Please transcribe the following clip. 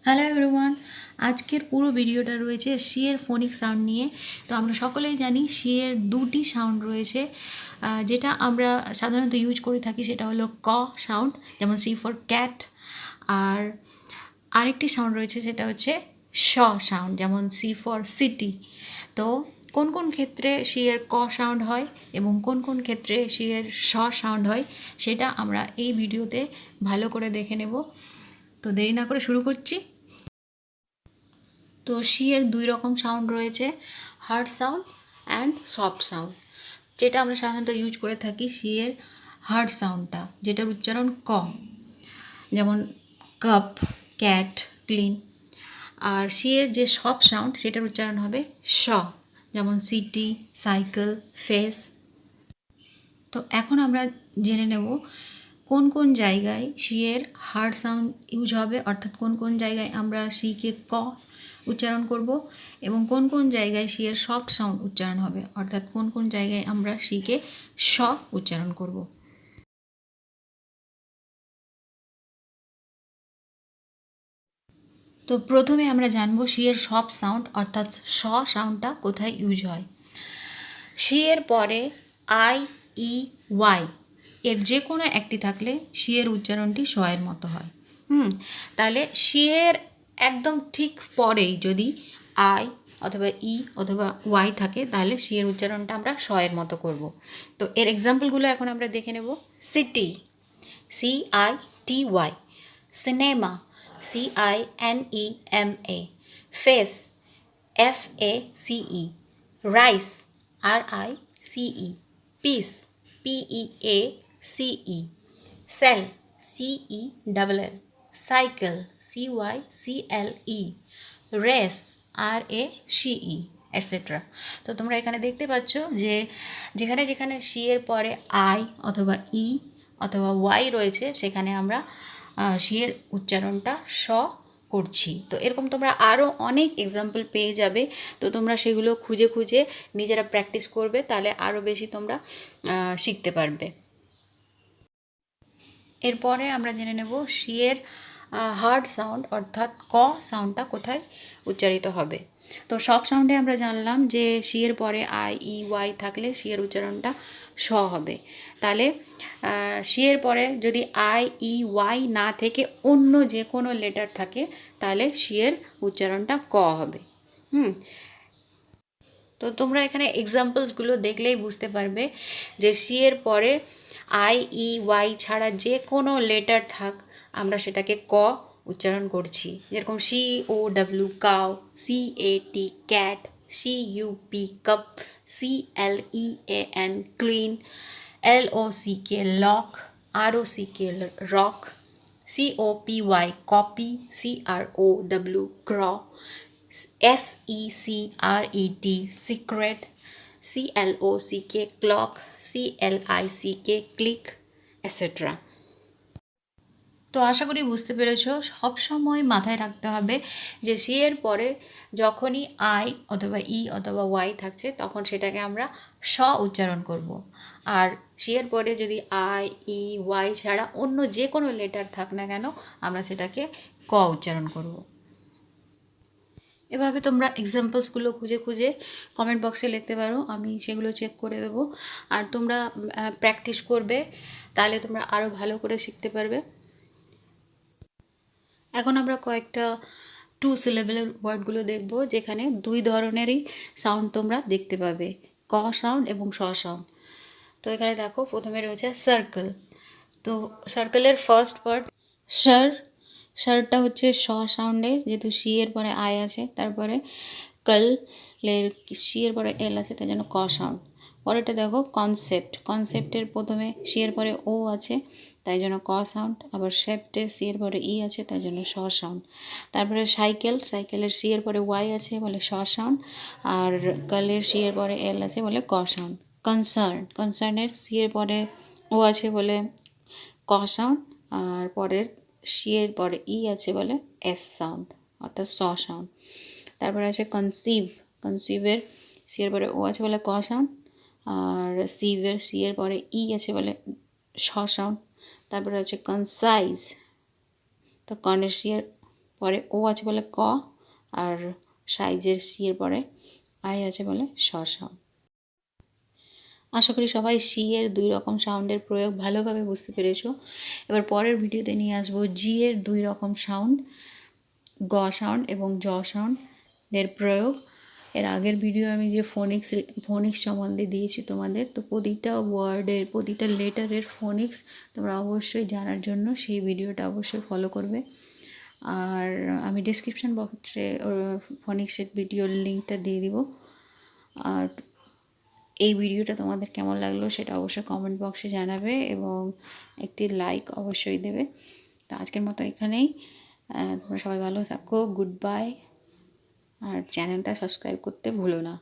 Hello everyone, আজকের পুরো ভিডিওটা রয়েছে সি এর ফোনিক সাউন্ড নিয়ে। তো আমরা সকলেই জানি সি এর দুটি সাউন্ড রয়েছে, যেটা আমরা সাধারণত ইউজ করে থাকি সেটা হলো ক সাউন্ড, যেমন সি ফর ক্যাট। আর আরেকটি সাউন্ড রয়েছে সেটা হচ্ছে শ সাউন্ড, যেমন সি ফর সিটি। তো কোন কোন ক্ষেত্রে সি এর ক সাউন্ড হয় এবং কোন কোন ক্ষেত্রে সি এর শ সাউন্ড হয় সেটা আমরা এই ভিডিওতে ভালো করে দেখে নেব। তো দেরি না করে শুরু করছি। তো সি এর দুই রকম সাউন্ড রয়েছে, hard sound and soft sound. যেটা আমরা সাধারণত ইউজ করে থাকি সি এর হার্ড সাউন্ডটা, যেটার উচ্চারণ ক, যেমন কাপ, ক্যাট, ক্লিন। আর সি এর যে সফট সাউন্ড সেটার উচ্চারণ হবে শ, যেমন সিটি, সাইকেল, ফেস। তো এখন আমরা জেনে নেব কোন কোন জায়গায় সি এর হার্ড সাউন্ড ইউজ হবে, অর্থাৎ কোন কোন জায়গায় আমরা সিকে ক উচ্চারণ করব এবং কোন কোন জায়গায় সি এর সফট সাউন্ড উচ্চারণ হবে, অর্থাৎ কোন কোন জায়গায় আমরা সিকে শ উচ্চারণ করব। তো প্রথমে আমরা জানবো সি এর সফট সাউন্ড অর্থাৎ শ সাউন্ডটা কোথায় ইউজ হয়। সি এর পরে আই, ই, ওয়াই এর যে কোনো একটি থাকলে সি এর উচ্চারণটি শ এর মতো হয়। তাহলে সি এর একদম ঠিক পরেই যদি আই অথবা ই অথবা ওয়াই থাকে তাহলে সি এর উচ্চারণটা আমরা শ এর মতো করব। তো এর এক্সাম্পলগুলো এখন আমরা দেখে নেব। City, C I T Y. Cinema, C I N E M A. Face, F A C E. Rice, R I C E. Piece, P E A C E. Cell, C E double L. Cycle, C Y C L E. Race, R A C E, etcetera. তো তোমরা এখানে দেখতে পাচ্ছ যে যেখানে যেখানে C এর পরে আই অথবা ই অথবা ওয়াই রয়েছে সেখানে আমরা সি এর উচ্চারণটা স করছি। তো এরকম তোমরা আরও অনেক এক্সাম্পল পেয়ে যাবে। তো তোমরা সেগুলো খুঁজে খুঁজে নিজেরা প্র্যাকটিস করবে, তাহলে আরও বেশি তোমরা শিখতে পারবে। এরপরে আমরা জেনে নেব সি এর হার্ড সাউন্ড অর্থাৎ ক সাউন্ডটা কোথায় উচ্চারিত হবে। তো সব সাউন্ডে আমরা জানলাম যে সি এর পরে আই, ই, ওয়াই থাকলে সি এর উচ্চারণটা স হবে। তাহলে সি এর পরে যদি আই, ই, ওয়াই না থেকে অন্য যে কোনো লেটার থাকে তাহলে সি এর উচ্চারণটা ক হবে। তো তোমরা এখানে এক্সাম্পলসগুলো দেখলেই বুঝতে পারবে যে সি এর পরে আই, ই, ওয়াই ছাড়া যে কোনো লেটার থাক আমরা সেটাকে ক উচ্চারণ করছি। যেরকম C O W cow, C A T cat, C U P cup, C L E A N clean, L O C K lock, R O C K rock, C O P Y copy, C R O W crow, S E C R E T secret, C L O C K clock, C L I C K click, etcetera. তো আশা করি বুঝতে পেরেছো। সবসময় মাথায় রাখতে হবে যে সি এর পরে যখনই আই অথবা ই অথবা ওয়াই থাকছে তখন সেটাকে আমরা স উচ্চারণ করব। আর সি এর পরে যদি আই, ই, ওয়াই ছাড়া অন্য যে কোনো লেটার থাক না কেন আমরা সেটাকে ক উচ্চারণ করব। এভাবে তোমরা এক্সাম্পলসগুলো খুঁজে খুঁজে কমেন্ট বক্সে লিখতে পারো, আমি সেগুলো চেক করে দেবো। আর তোমরা প্র্যাকটিস করবে, তাহলে তোমরা আরও ভালো করে শিখতে পারবে। এখন আমরা কয়েকটা টু সিলেবলের ওয়ার্ডগুলো দেখব, যেখানে দুই ধরনেরই সাউন্ড তোমরা দেখতে পাবে, ক সাউন্ড এবং স সাউন্ড। তো এখানে দেখো প্রথমে রয়েছে সার্কেল। তো সার্কেলের ফার্স্ট ওয়ার্ড সার। সারটা হচ্ছে স সাউন্ডে, যেহেতু সি এর পরে আই আছে, তারপরে কল সি এর পরে এল আছে, তাই জন্য ক সাউন্ড। পরেরটা দেখো কনসেপ্ট। কনসেপ্টের প্রথমে সি এর পরে ও আছে, তাই জন্য ক সাউন্ড। আবার সেপ্টে সি এর পরে ই আছে, তাই জন্য স সাউন্ড। তারপরে সাইকেল, সাইকেলের সি এর পরে ওয়াই আছে বলে স সাউন্ড। আর কলের সি এর পরে এল আছে বলে ক সাউন্ড। কনসার্ন, কনসার্নের সি এর পরে ও আছে বলে ক সাউন্ড। আর পরের সি এর পরে ই আছে বলে এস সাউন্ড, অর্থাৎ স সাউন্ড। তারপরে আছে কনসিভ। কনসিভের সি এর পরে ও আছে বলে ক সাউন্ড। আর সিভের সি এর পরে ই আছে বলে স সাউন্ড। তারপরে আছে কনসাইজ। তো কনের সি এর পরে ও আছে বলে ক, আর সাইজের সি এর পরে আই আছে বলে স সাউন্ড। আশা করি সবাই সি এর 2 রকম সাউন্ডের প্রয়োগ ভালোভাবে বুঝতে পেরেছো। এবার পরের ভিডিওতে নিয়ে আসবো জি এর 2 রকম সাউন্ড, গ সাউন্ড এবং জ সাউন্ডের প্রয়োগ। এর আগের ভিডিও আমি যে ফোনিক্স সম্বন্ধে দিয়েছি তোমাদের, তো প্রতিটা ওয়ার্ডের প্রতিটা লেটারের ফোনিক্স তোমরা অবশ্যই জানার জন্য সেই ভিডিওটা অবশ্যই ফলো করবে। আর আমি ডিসক্রিপশান বক্সে ফোনিক্সের ভিডিওর লিঙ্কটা দিয়ে দিব। আর এই ভিডিওটা তোমাদের কেমন লাগলো সেটা অবশ্যই কমেন্ট বক্সে জানাবে এবং একটি লাইক অবশ্যই দেবে। তো আজকের মতো এখানেই, তোমরা সবাই ভালো থাকো, গুড বাই, আর চ্যানেলটা সাবস্ক্রাইব করতে ভুলো না।